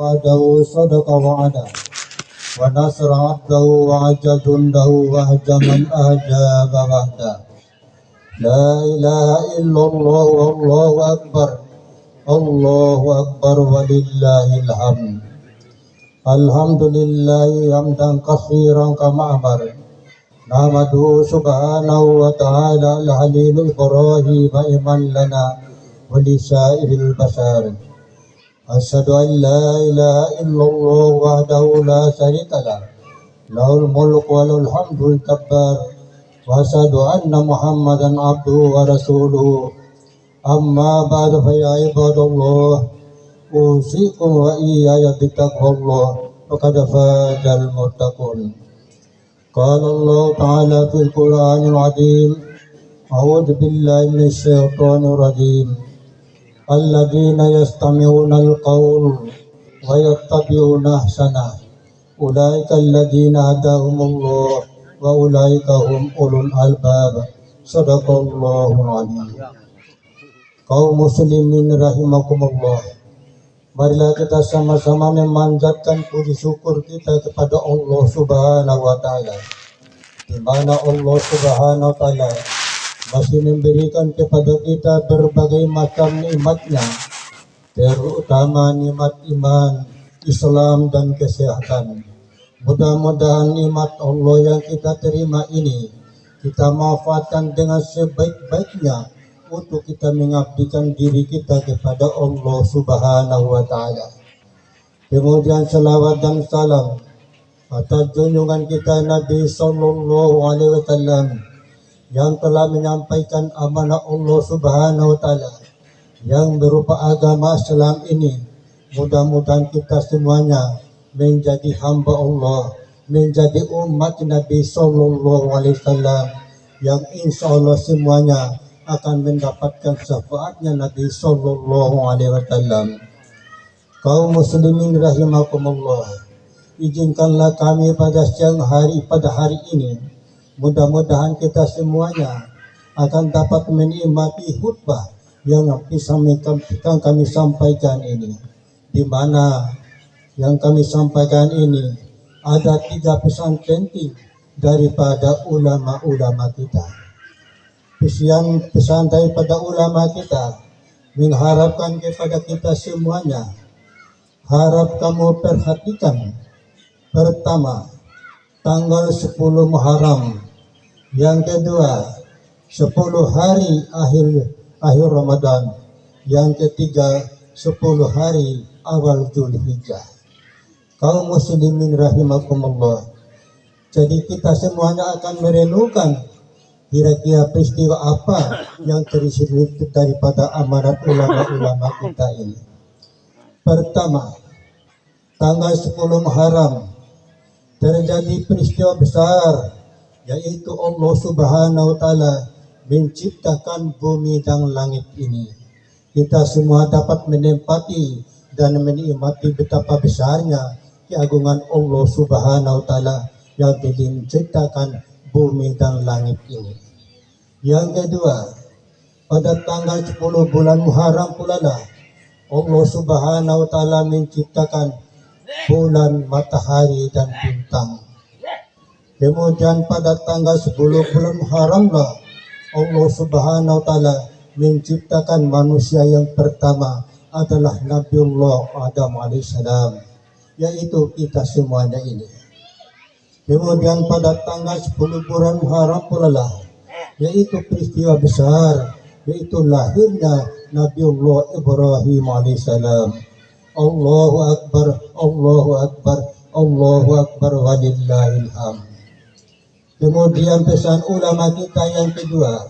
وعده صدق وعده ونصر عبده وعز جنده وهزم من أهجاب وحده لا إله إلا الله والله أكبر الله أكبر ولله الحمد الحمد لله حمدا كثيرا كما أمر نحمده سبحانه وتعالى الحليل الإبراهيم إيمان لنا ولسائر البشر أشهد أن لا إله إلا الله وحده لا شريك له له الملك وله الحمد الجبار وأشهد أن محمدا عبده ورسوله أما بعد فيا عباد الله أوصيكم وإياي بتقوى الله فقد فاز المتقون قال الله تعالى في القرآن العظيم أعوذ بالله من الشيطان الرجيم الذين يستمعون القول ويتبعون أحسنه أولئك الذين هداهم الله وأولئك هم أولو الألباب صدق الله العظيم. Kaum muslimin rahimakumullah, marilah kita sama-sama memanjatkan puji syukur kita kepada Allah Subhanahu wa taala, di mana Allah Subhanahu wa taala masih memberikan kepada kita berbagai macam nikmatnya, terutama nikmat iman, Islam dan kesehatan. Mudah-mudahan nikmat Allah yang kita terima ini kita manfaatkan dengan sebaik-baiknya untuk kita mengabdikan diri kita kepada Allah Subhanahu wa taala. Kemudian selawat dan salam atas junjungan kita Nabi sallallahu alaihi wasallam yang telah menyampaikan amanah Allah Subhanahu wa taala yang berupa agama Islam ini. Mudah-mudahan kita semuanya menjadi hamba Allah, menjadi umat Nabi sallallahu alaihi wasallam yang insya Allah semuanya akan mendapatkan syafaatnya Nabi sallallahu alaihi wasallam. Kaum muslimin rahimakumullah, izinkanlah kami pada hari ini, mudah-mudahan kita semuanya akan dapat menikmati khutbah yang kami sampaikan ini, di mana yang kami sampaikan ini ada 3 pesan penting daripada ulama-ulama kita. Pesan daripada ulama kita mengharapkan kepada kita semuanya, harap kamu perhatikan. Pertama, tanggal 10 Muharram. Yang kedua, 10 hari akhir Ramadan. Yang ketiga, 10 hari awal Zulhijjah. Kaum muslimin rahimakumullah, jadi kita semuanya akan merenungkan kira-kira peristiwa apa yang terisi daripada amanat ulama-ulama kita ini. Pertama, tanggal 10 Muharram terjadi peristiwa besar, yaitu Allah Subhanahu wa taala menciptakan bumi dan langit ini. Kita semua dapat menempati dan menikmati betapa besarnya keagungan Allah Subhanahu wa taala yang telah menciptakan bumi dan langit ini. Yang kedua, pada tanggal 10 bulan Muharram pula lah Allah Subhanahu wa taala menciptakan bulan, matahari dan bintang. Kemudian pada tanggal 10 bulan Muharram lah Allah Subhanahu wa taala menciptakan manusia yang pertama adalah Nabiullah Adam alaihissalam, yaitu kita semuanya ini. Kemudian pada tanggal 10 bulan Muharram pula lah, yaitu peristiwa besar, yaitu lahirnya Nabiullah Ibrahim alaihissalam. Allahu Akbar, Allahu Akbar, Allahu Akbar walillahil hamd. Kemudian pesan ulama kita yang kedua,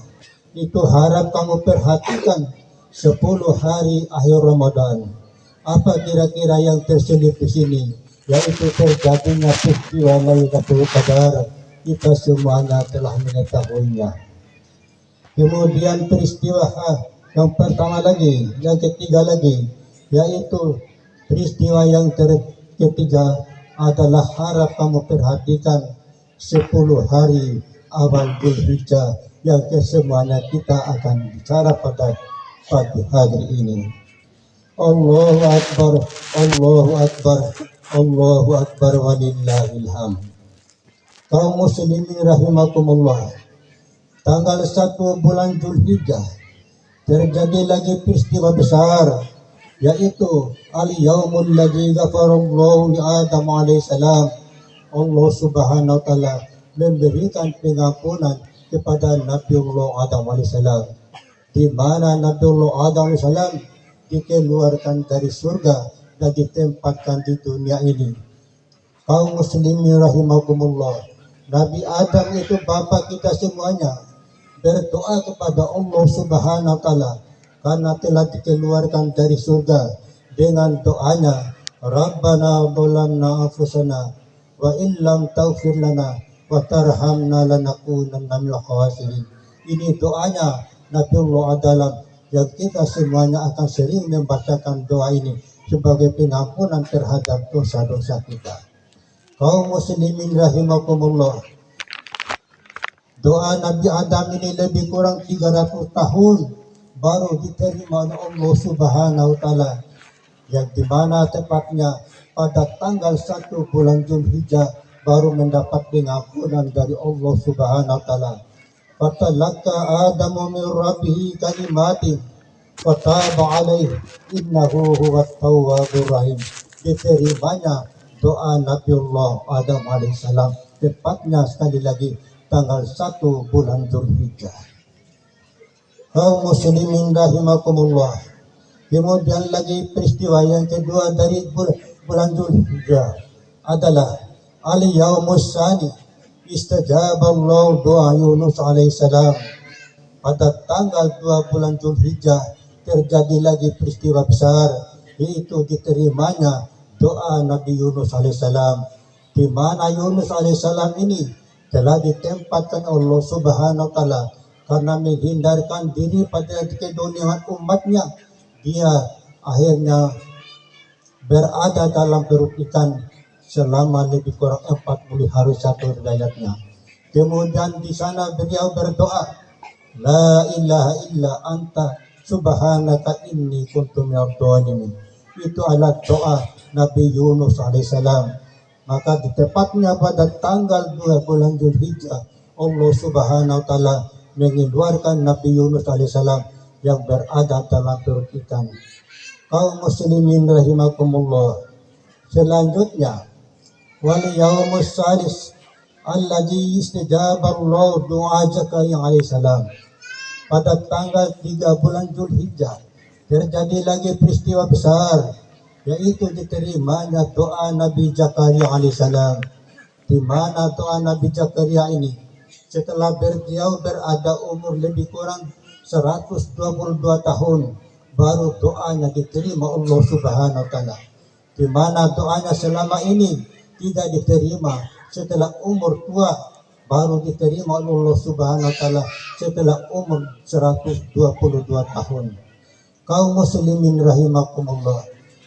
itu harap kamu perhatikan 10 hari akhir Ramadan. Apa kira-kira yang terselip di sini? Yaitu terjadinya peristiwa Lailatul Qadar. Kita semuanya telah mengetahuinya. Kemudian peristiwa yang pertama lagi, yang ketiga lagi, yaitu peristiwa yang ketiga adalah harap kamu perhatikan 10 hari awal Zulhijjah yang kesemuanya kita akan bicara pada pagi hari ini. Allahu Akbar, Allahu Akbar, Allahu Akbar walillahil hamd. Kaum muslimin rahimakumullah. Tanggal 1 bulan Zulhijjah terjadi lagi peristiwa besar, yaitu al-yaumul ladzi ghafarallahu li Adam alaihissalam. Allah subhanahu wa ta'ala memberikan pengampunan kepada Nabiullah Adam alaihissalam, di mana Nabiullah Adam alaihissalam dikeluarkan dari surga dan ditempatkan di dunia ini. Kaum muslimin rahimakumullah, Nabi Adam itu bapak kita semuanya, berdoa kepada Allah subhanahu wa ta'ala karena telah dikeluarkan dari surga dengan doanya, Rabbana dhalamna anfusana wa illam taghfir lana wa tarhamna lanakunanna minal khasirin. Ini doanya Nabiullah Adam yang kita semuanya akan sering membacakan doa ini sebagai pengampunan terhadap dosa-dosa kita. Kaum muslimin rahimakumullah, doa Nabi Adam ini lebih kurang 300 tahun baru diterima oleh Allah subhanahu wa ta'ala, yang dimana tepatnya pada tanggal 1 bulan Zulhijjah baru mendapat pengampunan dari Allah subhanahu wa ta'ala. Fatalaqqa Adamu min rabbih kalimatin fataba alaihi innahu huwat tawwabur rahim. Diterimanya doa Nabiullah Adam alaihissalam tepatnya sekali lagi tanggal 1 bulan Zulhijjah. Kaum muslimin rahimakumullah. Kemudian lagi peristiwa yang kedua dari bulan Zulhijjah adalah al-yaumus tsani istajaballahu doa Yunus alaihissalam. Pada tanggal 2 bulan Zulhijjah terjadi lagi peristiwa besar, yaitu diterimanya doa Nabi Yunus alaihissalam, di mana Yunus alaihissalam ini telah ditempatkan Allah subhanahu wa ta'ala karena menghindarkan diri pada keduniaan umatnya. Dia akhirnya berada dalam perut ikan selama lebih kurang 40 hari satu riwayatnya. Kemudian di sana beliau berdoa, La ilaha illa anta subhanaka inni kuntu minadh dhalimin. Itu adalah doa Nabi Yunus alaihissalam. Maka di tepatnya pada tanggal 2 bulan Zulhijjah, Allah subhanahu wa ta'ala mengeluarkan Nabi Yunus alaihissalam yang berada dalam perut ikan. Kaum muslimin rahimakumullah. Selanjutnya, wal yaumus salis alladzi istajaballahu doa Zakaria alaihissalam. Pada tanggal 3 bulan Zulhijjah terjadi lagi peristiwa besar, yaitu diterimanya doa Nabi Zakaria alaihissalam, di mana doa Nabi Zakaria ini setelah beliau berada umur lebih kurang 122 tahun baru doanya diterima Allah subhanahu wa ta'ala, di mana doanya selama ini tidak diterima setelah umur tua, baru diterima oleh Allah subhanahu wa ta'ala setelah umur 122 tahun. Kaum muslimin rahimakumullah,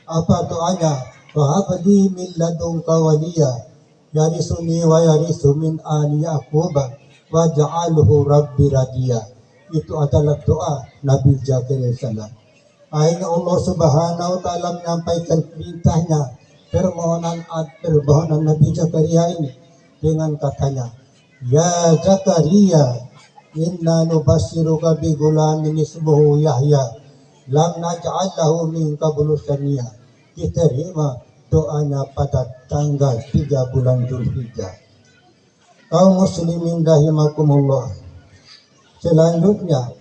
apa doanya? Wahabli min ladunka waliya yarisuni wa yarisu min ali Yaqub waj'alhu rabbi radiya. Itu adalah doa Nabi Zakaria salam. Akhirnya Allah subhanahu wa ta'ala menyampaikan perintahnya, permohonan Nabi Zakaria ini dengan katanya, Ya Zakaria, inna nubashiruka bi gulamin ismuhu Yahya lam naj'al lahu min qablu samia. Diterima doanya pada tanggal 3 bulan Zulhijjah. Kaum muslimin rahimakumullah. Selanjutnya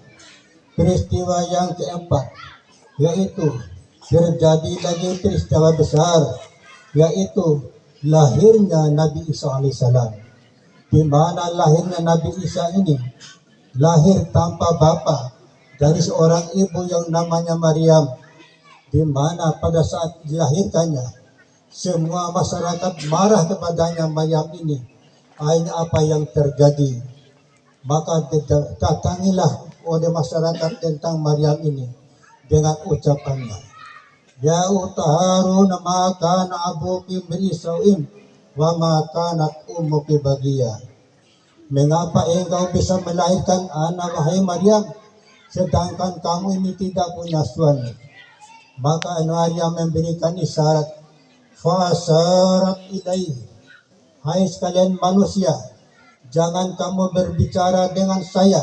peristiwa yang keempat, yaitu terjadi lagi peristiwa besar, yaitu lahirnya Nabi Isa alaihissalam, di mana lahirnya Nabi Isa ini lahir tanpa bapa dari seorang ibu yang namanya Maryam, di mana pada saat dilahirkannya semua masyarakat marah kepadanya Maryam ini. Akhirnya apa yang terjadi? Maka datangilah oleh masyarakat tentang Maryam ini dengan ucapannya, Ya utaharun ma kana abuki birisauin wa ma kanat ummuki bagiya. Mengapa engkau bisa melahirkan anak wahai Maryam, sedangkan kamu ini tidak punya suami? Maka Anwaria memberikan isyarat, fasarat ilaihi, hai sekalian manusia, jangan kamu berbicara dengan saya,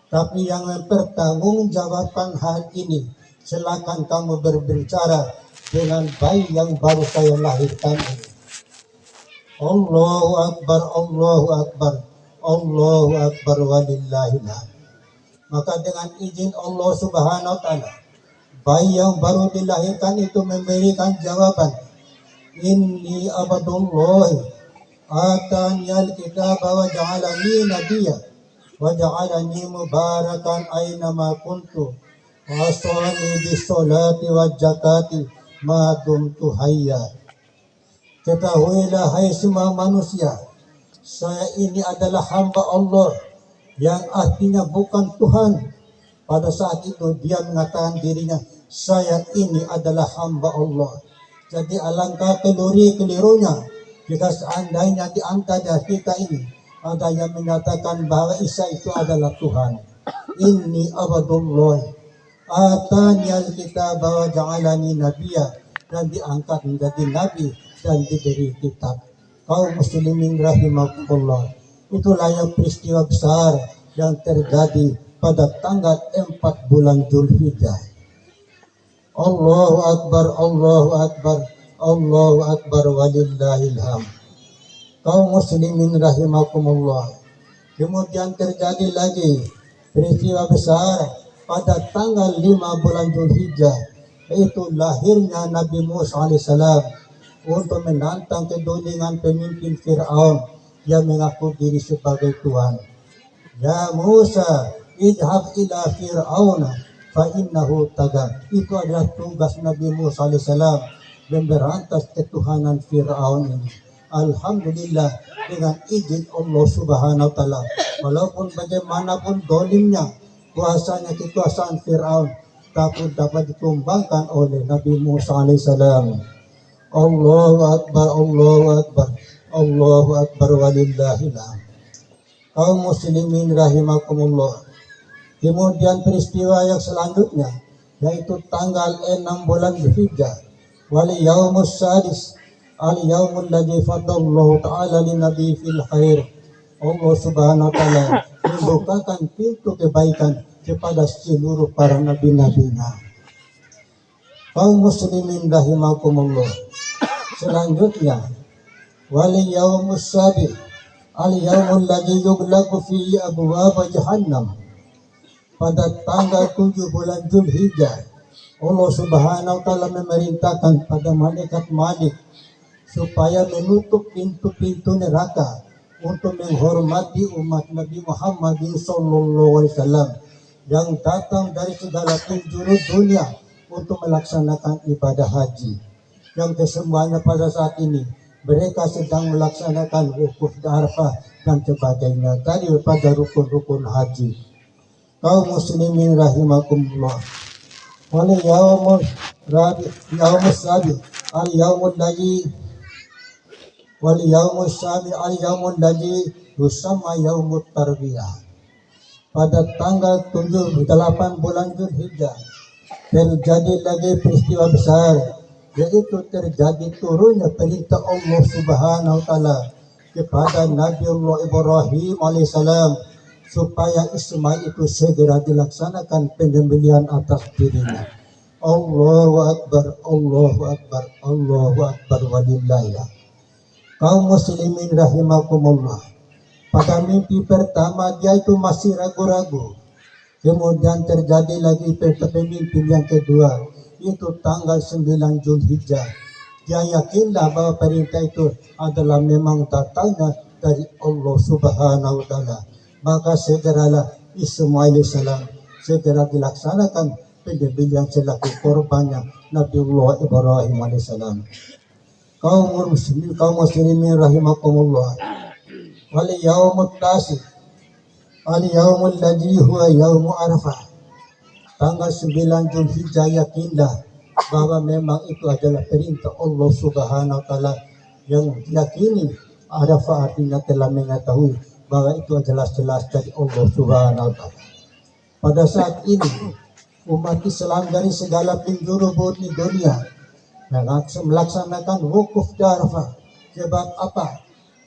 tapi yang mempertanggungjawabkan hal ini, silakan kamu berbicara dengan bayi yang baru saya lahirkan ini. Allahu Akbar, Allahu Akbar, Allahu Akbar walillahil hamd. Maka dengan izin Allah Subhanahu wa Ta'ala, bayi yang baru dilahirkan itu memberikan jawaban, Inni abadullah atani al-kitaba wa ja'alani nabiyya wa ja'alani mubarakan aynama kuntu wa asani bis-salati wa zakati ma dumtu hayya. Ketahuilah hai semua manusia, saya ini adalah hamba Allah, yang artinya bukan Tuhan. Pada saat itu dia mengatakan dirinya, saya ini adalah hamba Allah. Jadi alangkah kelirunya jika seandainya di antara kita ini ada yang menyatakan bahwa Isa itu adalah Tuhan. Inni abadullah atani al-kitaba wa ja'alani nabiyya, dan diangkat menjadi nabi dan diberi kitab. Kaum muslimin rahimakumullah, itulah yang peristiwa besar yang terjadi pada tanggal 4 bulan Dzulhijjah. Allahu Akbar, Allahu Akbar, Allahu Akbar walillahil hamd. Kaum muslimin rahimakumullah, kemudian terjadi lagi peristiwa besar pada tanggal 5 bulan Dzulhijjah, yaitu lahirnya Nabi Musa alaihissalam untuk menantang kedoliman pemimpin Fir'aun yang mengaku diri sebagai Tuhan. Ya Musa, idhab ila Fir'auna fa innahu taga. Itu adalah tugas Nabi Musa alaihissalam, memberantas ketuhanan Fir'aun ini. Alhamdulillah, dengan izin Allah Subhanahu wa Ta'ala, walaupun bagaimanapun dolimnya kuasanya kekuasaan Fir'aun, tapi dapat ditumbangkan oleh Nabi Musa alaihissalam. Allahu Akbar, Allahu Akbar, Allahu Akbar walillahil hamd. Kaum muslimin rahimakumullah, kemudian peristiwa yang selanjutnya, yaitu tanggal 6 bulan Dzulhijjah, wal yaumus sadis, al yaumul ladzi faddallahu ta'ala lin nabi fil khair. Allah Subhanahu wa Ta'ala membukakan pintu kebaikan kepada seluruh para nabi-nabinya. Kaum muslimin rahimakumullah, selanjutnya, wal yaumus sabi, al yaumul ladzi yughlaqu fihi abwaab jahannam. Pada tanggal 7 bulan Dzulhijjah, Allah Subhanahu wa Ta'ala memerintahkan pada malaikat Malik supaya menutup pintu-pintu neraka untuk menghormati umat Nabi Muhammad sallallahu alaihi wasallam yang datang dari segala penjuru dunia untuk melaksanakan ibadah haji, yang kesemuanya pada saat ini mereka sedang melaksanakan wukuf di Arafah dan sebagainya daripada rukun-rukun haji. Kaum muslimin rahimakumullah, wal yaumul rabi, yaumus sabi, al yaumul ladzi wal yaumus sabi, al yaumul ladzi yusamma yaumut tarbiyah. Pada tanggal 7-8 bulan Dzulhijjah terjadi lagi peristiwa besar, yaitu terjadi turunnya perintah Allah Subhanahu wa Ta'ala kepada Nabi Allah Ibrahim alaihissalam supaya Ismail itu segera dilaksanakan penyembelihan atas dirinya. Allahu Akbar, Allahu Akbar, Allahu Akbar walillahil hamd. Kaum muslimin rahimakumullah, pada mimpi pertama dia itu masih ragu-ragu. Kemudian terjadi lagi pemimpin yang kedua, itu tanggal 9 Dzulhijjah. Dia yakinlah bahwa perintah itu adalah memang datangnya dari Allah Subhanahu wa Ta'ala. Maka segeralah Ismail alaihissalam segera dilaksanakan penyembelihan selaku korbannya Nabiullah Ibrahim alaihissalam. Kaum muslimin rahimakumullah, wal yaumut tasi, al yaumul ladzi huwa yaumu Arafah. Tanggal 9 Dzulhijjah, yakinlah bahwa memang itu adalah perintah Allah Subhanahu wa Ta'ala, yang yakini Arafah artinya telah mengetahui bahwa itu adalah jelas dari Allah Subhanahu wa Ta'ala. Pada saat ini umat Islam dari segala penjuru bumi dunia yang melaksanakan wukuf di Arafah. Sebab apa?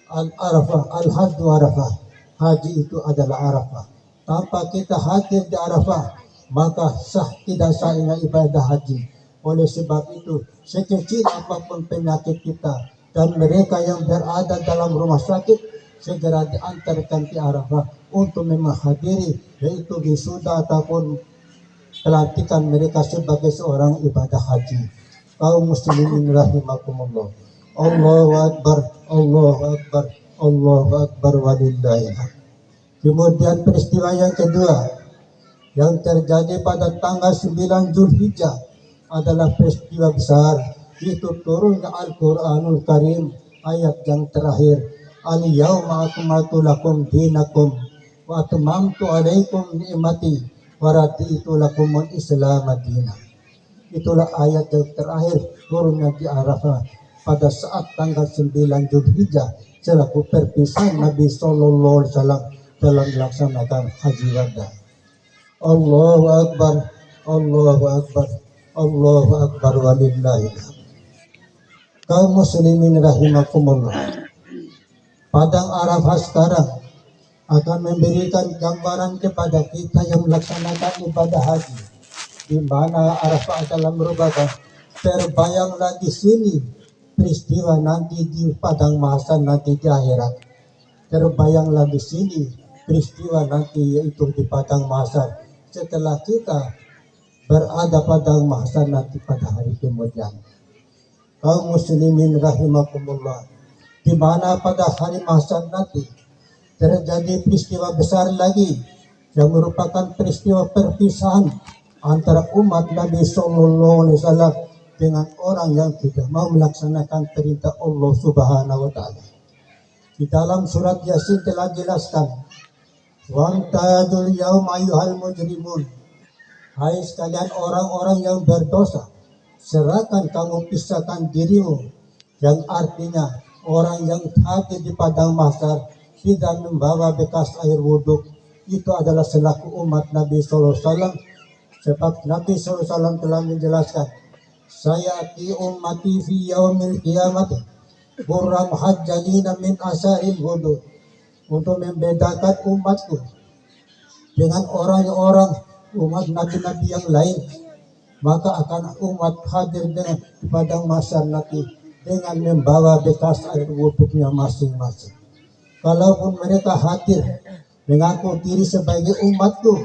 Al-Arafah, Al-Hajju Arafah. Haji itu adalah Arafah. Tanpa kita hadir di Arafah, maka tidak sahnya ibadah haji. Oleh sebab itu, sekecil apapun penyakit kita dan mereka yang berada dalam rumah sakit, segera diantarkan ke Arafah untuk menghadiri yaitu wisuda ataupun pelantikan mereka sebagai seorang ibadah haji. Kaum muslimin rahimakumullah. Allahu Akbar, Allahu Akbar, Allahu Akbar walillahil hamd. Kemudian peristiwa yang kedua yang terjadi pada tanggal 9 Zulhijjah adalah peristiwa besar. Itu turunnya Al-Quranul Karim ayat yang terakhir. Al-yawma akmaltu lakum dinakum wa atmamtu alaikum ni'mati wa raditu lakumul Islam madinah. Itulah ayat yang terakhir turunnya di Arafah pada saat tanggal 9 Zulhijjah selaku perpisahan Nabi Sallallahu Alaihi Wasallam dalam melaksanakan haji wada. Allahu Akbar, Allahu Akbar, Allahu Akbar walillahil hamd. Kaum muslimin rahimakumullah. Padang Arafah sekarang akan memberikan gambaran kepada kita yang melaksanakan ibadah haji, di mana Arafah adalah merupakan terbayanglah di sini peristiwa nanti di padang mahsyar nanti di akhirat. Terbayanglah di sini peristiwa nanti yaitu di padang mahsyar setelah kita berada padang mahsyar nanti pada hari kemudian. Kaum muslimin rahimakumullah, di mana pada hari mahsyar nanti terjadi peristiwa besar lagi yang merupakan peristiwa perpisahan antara umat Nabi Sallallahu Alaihi Wasallam dengan orang yang tidak mau melaksanakan perintah Allah Subhanahu Wa Taala. Di dalam surat Yasin telah jelaskan, "Wamtadul yaum ayyuhal mujrimun." Hai sekalian orang-orang yang berdosa, serahkan kamu pisahkan dirimu, yang artinya orang yang hadir di padang mahsyar tidak membawa bekas air wudhu, itu adalah selaku umat Nabi SAW. Sebab Nabi SAW telah menjelaskan, saya ati ummati fi yaumil qiyamati burram hajjalina min asaril wudhu, untuk membedakan umatku dengan orang-orang umat nabi-nabi yang lain, maka akan umat hadir dengan padang mahsyar nanti dengan membawa bekas air wudhunya masing-masing. Kalaupun mereka hadir mengaku diri sebagai umatku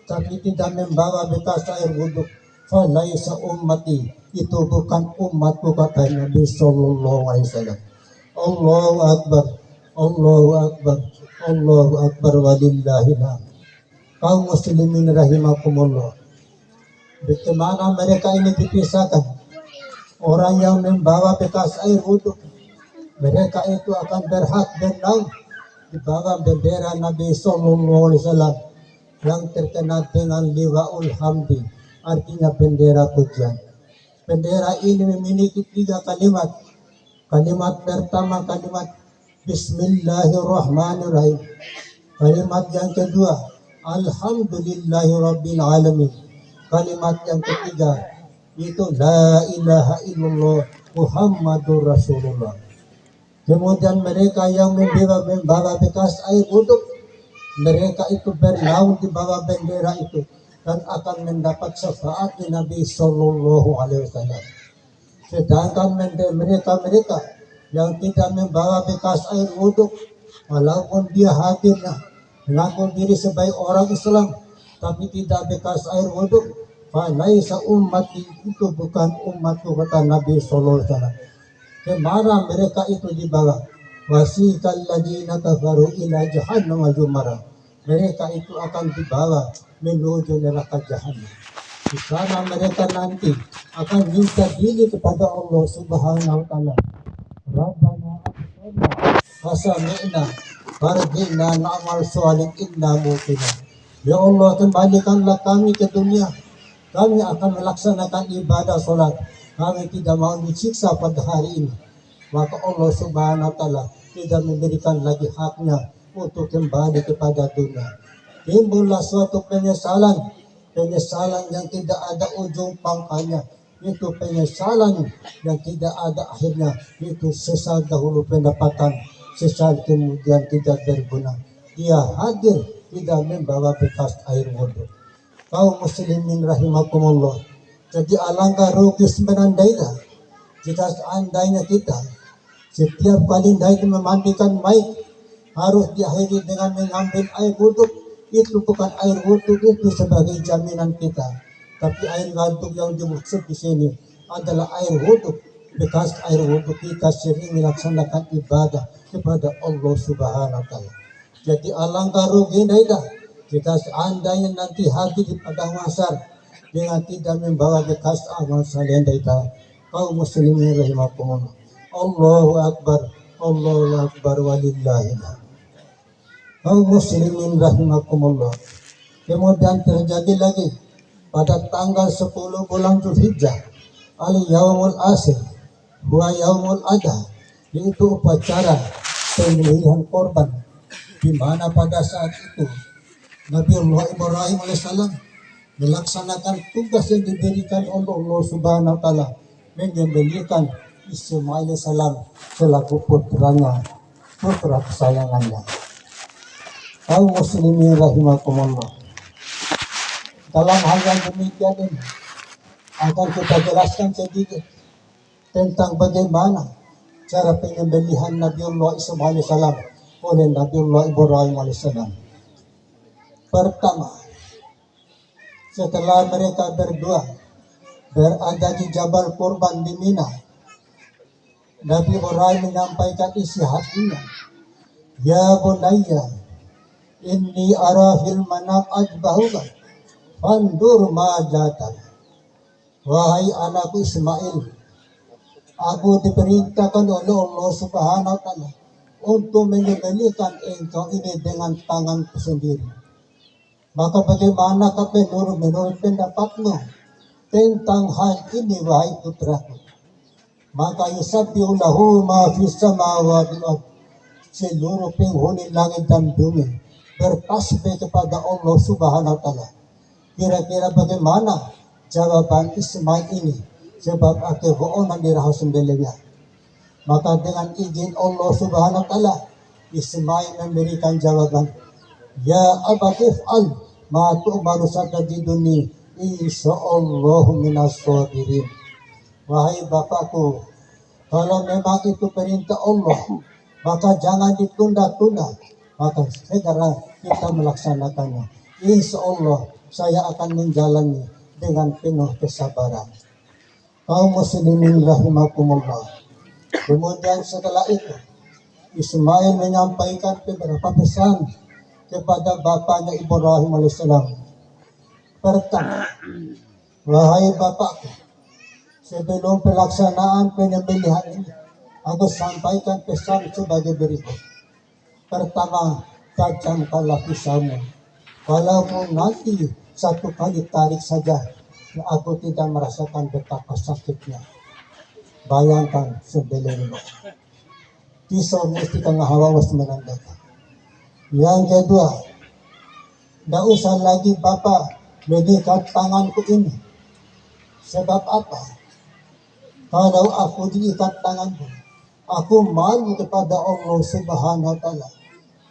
tapi tidak membawa bekas air wudhu, falaisa ummati, itu bukan umatku, kata Nabi Sallallahu Alaihi Wasallam. Allahu Akbar, Allahu Akbar, Allahu Akbar walillahil hamd. Kaum muslimin rahimakumullah, bagaimana mereka ini dipisahkan? Orang yang membawa bekas air wudhu, mereka itu akan berhak berenang di bawah bendera Nabi Sallallahu Alaihi Wasallam yang terkenal dengan liwaul hamdi, artinya bendera pujian. Bendera ini memiliki 3 kalimat. Kalimat pertama kalimat Bismillahirrahmanirrahim. Kalimat yang kedua Alhamdulillahirabbil alamin. Kalimat yang ketiga itu La ilaha illallah Muhammadur Rasulullah. Kemudian mereka yang membawa bekas air wudhu, mereka itu bernaung di bawah bendera itu dan akan mendapat syafaat di Nabi Sallallahu Alaihi Wasallam. Sedangkan mereka yang tidak membawa bekas air wudhu, walaupun dia hadirnya mengaku diri sebagai orang Islam tapi tidak bekas air wudhu, falaisa ummati, itu bukan umatku, kata Nabi Sallallahu Alaihi Wasallam. Kemana mereka itu dibawa? Wasiqal ladzina kafaru ila jahannam zumara. Mereka itu akan dibawa menuju neraka jahannam. Di sana mereka nanti akan minta diri kepada Allah Subhanahu wa taala. Rabbana absirna wasami'na farji'na na'mal shalih inna muqinun. Ya Allah, kembalikanlah kami ke dunia. Kami akan melaksanakan ibadah salat. Kami tidak mau disiksa pada hari ini. Maka Allah Subhanahu wa taala tidak memberikan lagi haknya untuk kembali kepada dunia. Timbullah suatu penyesalan penyesalan yang tidak ada ujung pangkalnya, itu penyesalan yang tidak ada akhirnya, itu sesal dahulu pendapatan, sesal kemudian tidak berguna. Dia hadir tidak membawa bekas air wudhu. Kaum muslimin rahimakumullah, jadi alangkah rugi sebenarnya jika seandainya kita setiap kali hendak memandikan mayat harus diakhiri dengan mengambil air wudhu. Itu bukan air wudhu itu sebagai jaminan kita, tapi air wudhu yang dimaksud di sini adalah air wudhu bekas air wudhu kita sering melaksanakan ibadah kepada Allah Subhanahu wa taala. Jadi alangkah rugi jika seandainya nanti hadir di padang mahsyar dengan tidak membawa bekas amal saleh kita. Kaum muslimin rahimakumullah. Allahu akbar, Allahu akbar walillahil hamd. Kaum muslimin rahimakumullah. Kemudian terjadi lagi pada tanggal 10 bulan Zulhijjah al yaumul asyir wa yaumul adha, yaitu upacara pemilihan korban, di mana pada saat itu Nabiullah Ibrahim alaihissalam melaksanakan tugas yang diberikan oleh Allah Subhanahu wa taala, menyembelihkan Ismail alaihissalam selaku putranya, putra kesayangannya. Kaum muslimin rahimakumullah. Dalam hal yang demikian ini akan kita jelaskan sedikit tentang bagaimana cara penyembelihan Nabiullah Ismail alaihissalam oleh Nabiullah Ibrahim alaihissalam. Pertama, setelah mereka berdua berada di Jabal Kurban di Mina, Nabi Ibrahim menyampaikan isi hatinya, "Ya bunayya, inni ara fil manam ajbahuka, fandur ma jatan." Wahai anakku Ismail, aku diperintahkan oleh Allah Subhanahu wa taala untuk menyembelihkan engkau ini dengan tanganku sendiri. Maka bagaimana menurut pendapatmu tentang hal ini, wahai putraku? Maka yusabbihu lahu ma fis samawati wal ardh, seluruh penghuni langit dan bumi bertasbih kepada Allah Subhanahu wa taala. Kira-kira bagaimana jawaban Ismail ini? Sebab akhirnya dirahas sembelihnya. Maka dengan izin Allah Subhanahu wa taala, Ismail memberikan jawaban, "Ya abatif al ma tu'maru satajiduni insyaallahu minas sabirin." Wahai bapakku, kalau memang itu perintah Allah, maka jangan ditunda-tunda, maka segera kita melaksanakannya. Insya Allah saya akan menjalani dengan penuh kesabaran. Kaum muslimin rahimakumullah. Kemudian setelah itu Ismail menyampaikan beberapa pesan kepada bapaknya Ibrahim alaihissalam. Pertama, wahai bapakku, sebelum pelaksanaan penyembelihan ini, aku sampaikan pesan sebagai berikut. Pertama, tajamkanlah pisaumu. Walaupun nanti satu kali tarik saja, aku tidak merasakan betapa sakitnya. Bayangkan sembelihmu. Pisau mesti tengah hawa menandakan. Yang kedua, tidak usah lagi Bapak mengikat tanganku ini. Sebab apa? Kalau aku diikat tanganku, aku malu kepada Allah Subhanahu wa taala.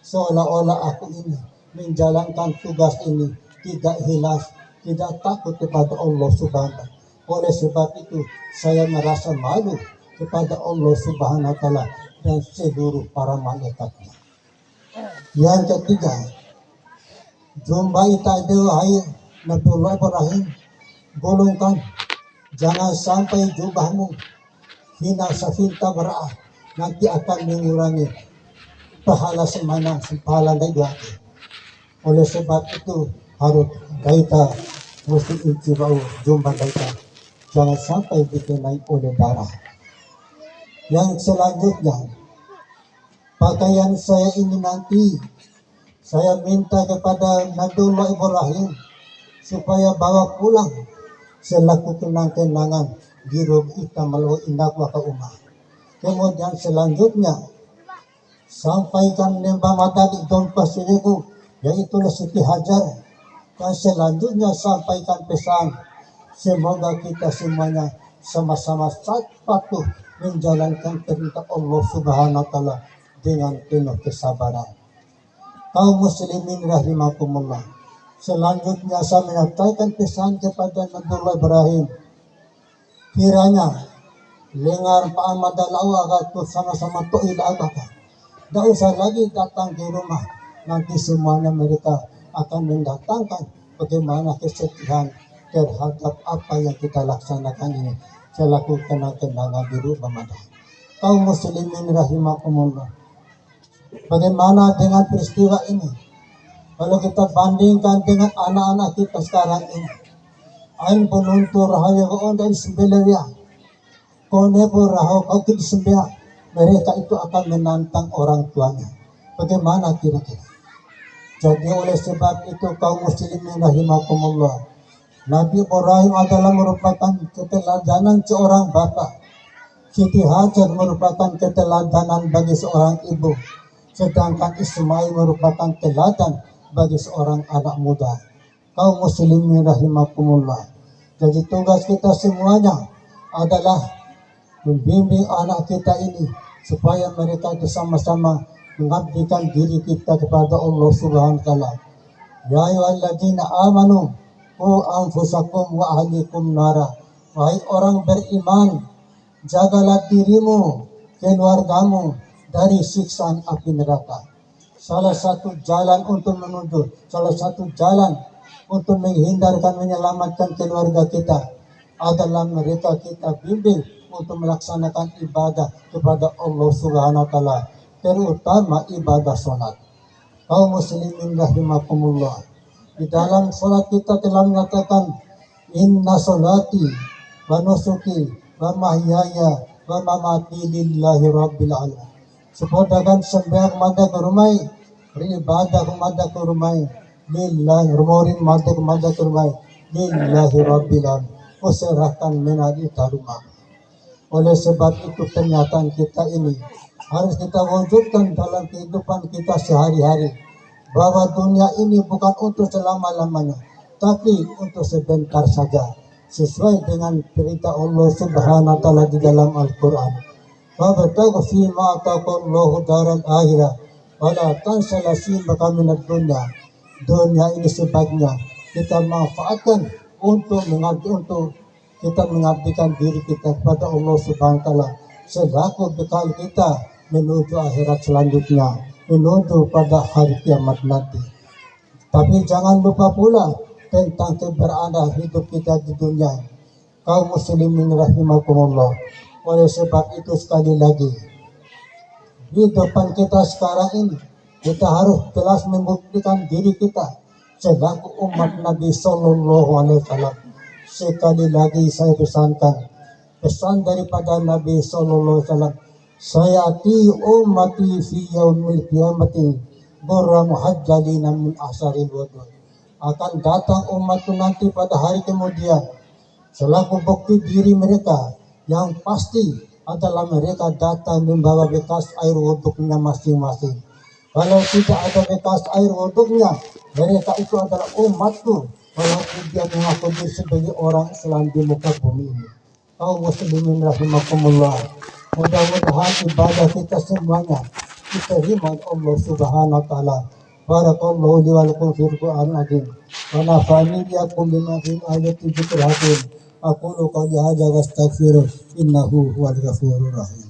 Seolah-olah aku ini menjalankan tugas ini tidak ikhlas, tidak takut kepada Allah Subhanahu wa taala. Oleh sebab itu, saya merasa malu kepada Allah Subhanahu wa taala dan seluruh para malaikatnya. Yang ketiga, jumbai tadi wahai Nabiullah Ibrahim, golongkan, jangan sampai jubahmu hina safinta berah, nanti akan mengurangi pahala semana pahala dari dua. Oleh sebab itu harus daita mesti inci bau jumlah daita, jangan sampai dikenai oleh darah. Yang selanjutnya, pakaian saya ini nanti saya minta kepada Nabiullah Ibrahim supaya bawa pulang selaku kenang-kenangan di rumah kita melalui indak wa umah. Kemudian selanjutnya sampaikan lembah mata di dompa siriku, yaitu Siti Hajar, Dan selanjutnya sampaikan pesan, semoga kita semuanya sama-sama patuh menjalankan perintah Allah Subhanahu wa Ta'ala dengan penuh kesabaran. Kaum muslimin rahimakumullah. Selanjutnya saya menyampaikan pesan kepada Nabiullah Ibrahim. Kiranya lengar Pak Ahmad Dalawa itu sama-sama to'il agaka. Tidak usah lagi datang ke rumah. Nanti semuanya mereka akan mendatangkan bagaimana kesedihan terhadap apa yang kita laksanakan ini selaku kenang-kenangan di Ramadan. Kaum muslimin rahimakumullah. Bagaimana dengan peristiwa ini? Kalau kita bandingkan dengan anak-anak kita sekarang ini, ain penuntur rahayu ko dari sembelia, kone po rahayu kau kini sembia, mereka itu akan menantang orang tuanya. Bagaimana kira-kira? Jadi oleh sebab itu kaum muslimin rahimakumullah, Nabi Ibrahim adalah merupakan keteladanan seorang bapak. Siti Hajar merupakan keteladanan bagi seorang ibu. Sedangkan Ismail merupakan teladan bagi seorang anak muda. Kaum muslimin rahimakumullah. Jadi tugas kita semuanya adalah membimbing anak kita ini supaya mereka bersama-sama mengabdikan diri kita kepada Allah Subhanahu wa Ta'ala. Ya ayyuhalladzina amanu qu anfusakum wa ahlikum nara. Wahai orang beriman, jagalah dirimu, keluargamu dari siksaan api neraka. Salah satu jalan untuk menghindarkan, menyelamatkan keluarga kita adalah mereka kita bimbing untuk melaksanakan ibadah kepada Allah Subhanahu wa Ta'ala, terutama ibadah sholat. Kaum muslimin rahimakumullah. Di dalam sholat kita telah menyatakan, inna sholati wa nusuki wa mahyaya wa mamati lillahi rabbil alamin. Sepodakan sembahyang mada kurumai, beribadah mada kurumai, lillahi rumorin mada kurumai, lillahi rabbil alamin. Userahkan menadi tarumah. Oleh sebab itu pernyataan kita ini harus kita wujudkan dalam kehidupan kita sehari-hari, bahwa dunia ini bukan untuk selama-lamanya, tapi untuk sebentar saja, sesuai dengan perintah Allah Subhanahu wa Ta'ala di dalam Al-Quran. Wabtaghu fima ataqallahu daral akhirah wala tansa nasibaka minad dunya. Dunia ini sebaiknya kita manfaatkan untuk kita mengabdikan diri kita kepada Allah Subhanahu wa Ta'ala selaku bekal kita menuju akhirat selanjutnya, menuju pada hari kiamat nanti. Tapi jangan lupa pula tentang keberadaan hidup kita di dunia. Kaum muslimin rahimakumullah. Oleh sebab itu sekali lagi, di depan kita sekarang ini kita harus jelas membuktikan diri kita selaku umat Nabi Sallallahu Alaihi Wasallam. Sekali lagi saya pesan daripada Nabi Sallallahu Alaihi Wasallam, sayati ummati fi yaumil qiyamati burra muhajjalina min asharil wudu. Akan datang umatku nanti pada hari kemudian selaku bukti diri mereka yang pasti adalah mereka datang membawa bekas air wuduknya masing-masing. Kalau tidak ada bekas air wuduknya, mereka itu adalah umatku, walaupun dia mengaku diri sebagai orang Islam di muka bumi ini. Kaum muslimin rahimakumullah, mudah-mudahan ibadah kita semuanya diterima Allah Subhanahu wa Ta'ala. Barakallahu li wa lakum fil Qur'anil azim wa nafa'ani biyakum bima fil ayati dzikril hakim. Aqulu qawli hadza wa astaghfiruh innahu huwal ghafurur rahim.